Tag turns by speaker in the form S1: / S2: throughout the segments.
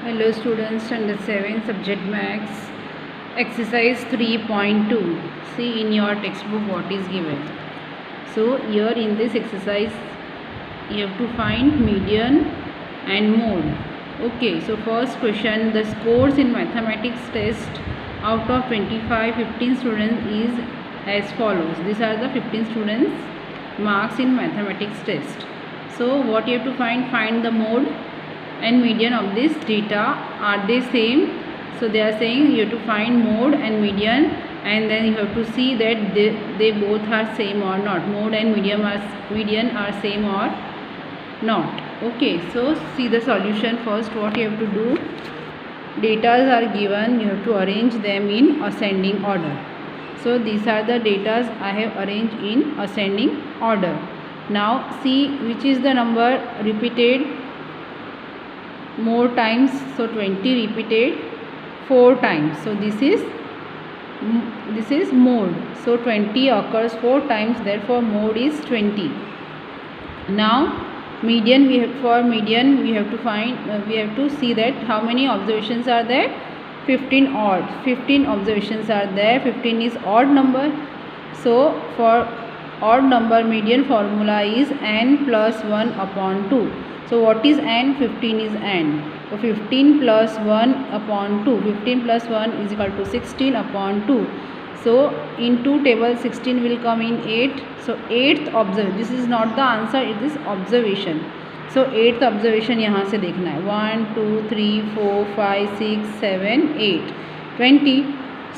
S1: Hello students, standard 7 subject max exercise 3.2. See in your textbook what is given. So here in this exercise you have to find median and mode. Okay, so first question, the scores in mathematics test out of 25 15 students is as follows. These are the 15 students marks in mathematics test. So what you have to find the mode and median of this data. Are they same? So they are saying you have to find mode and median, and then you have to see that they both are same or not. Mode and median are same or not. Okay, so see the solution first. What you have to do, datas are given, you have to arrange them in ascending order. So these are the datas I have arranged in ascending order. Now see which is the number repeated more times. So 20 repeated 4 times. So this is mode. So 20 occurs 4 times, therefore mode is 20. Now median, we have to find, we have to see that how many observations are there. 15 odd. 15 observations are there. 15 is odd number. So for odd number, median formula is n plus 1 upon 2. So what is n? 15 is n. So 15 plus 1 upon 2. 15 plus 1 is equal to 16 upon 2. So in 2 table 16 will come in 8. So 8th observation. This is not the answer, it is observation. So 8th observation यहाँ से देखना है. 1 2 3 4 5 6 7 8 20.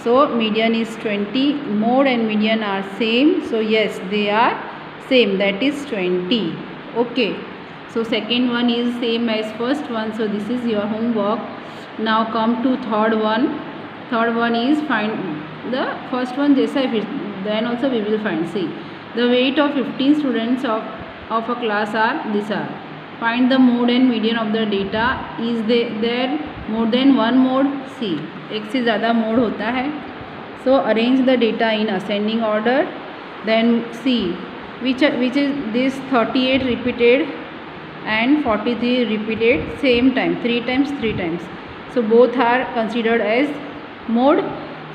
S1: So median is 20. Mode and median are same. So yes, they are same. That is 20. Okay. So second one is same as first one. So this is your homework. Now come to third one. Third one is find the first one जैसा then also we will find. See the weight of 15 students of a class are these are. Find the mode and median of the data. Is there more than one mode? See एक से ज़्यादा mode होता है. So arrange the data in ascending order. Then see which is this 38 repeated and 43 repeated same time, 3 times. So both are considered as mode.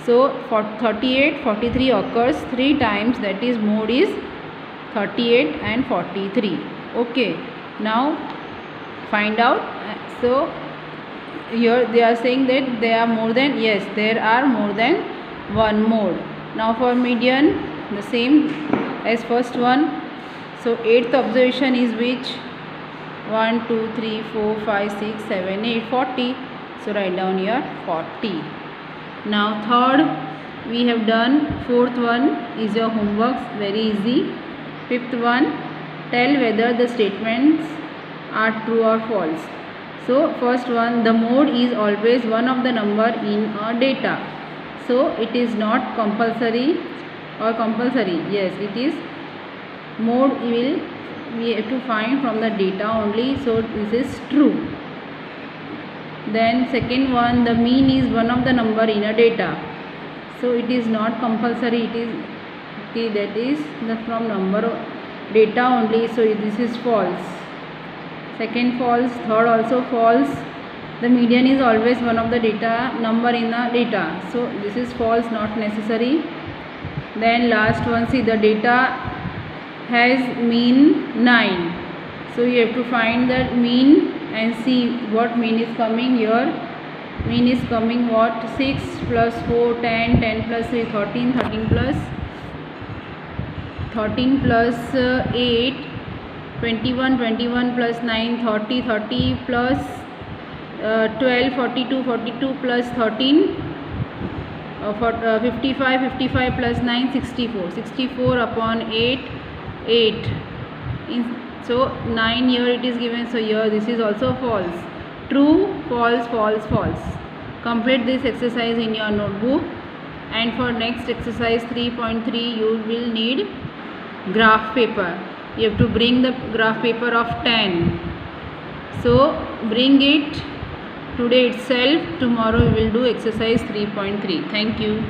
S1: So for 38 43 occurs 3 times, that is mode is 38 and 43. Okay, now find out. So here they are saying that they are more than, yes, there are more than one mode. Now for median, the same as first one. So 8th observation is which? 1 2 3 4 5 6 7 8 40. So write down here 40. Now third we have done. Fourth one is your homework, very easy. Fifth one, tell whether the statements are true or false. So first one, the mode is always one of the number in a data. So it is not compulsory or compulsory. Yes, it is. Mode we have to find from the data only. So this is true. Then second one, the mean is one of the number in a data. So it is not compulsory. It is that is the from number of data only. So this is false. Second false. Third also false. The median is always one of the data number in the data. So this is false, not necessary. Then last one, see the data has mean 9. So you have to find that mean and see what mean is coming here. Mean is coming what? 6 plus 4 10, 10 plus 3 13, 13 plus 8 21, 21 plus 9 30, 30 plus 12 42, 42 plus 13 55, 55 plus 9 64, 64 upon 8 8. So 9 here it is given. So here this is also false. True, false, false, false. Complete this exercise in your notebook. And for next exercise 3.3 you will need graph paper. You have to bring the graph paper of 10. So bring it today itself. Tomorrow we will do exercise 3.3. Thank you.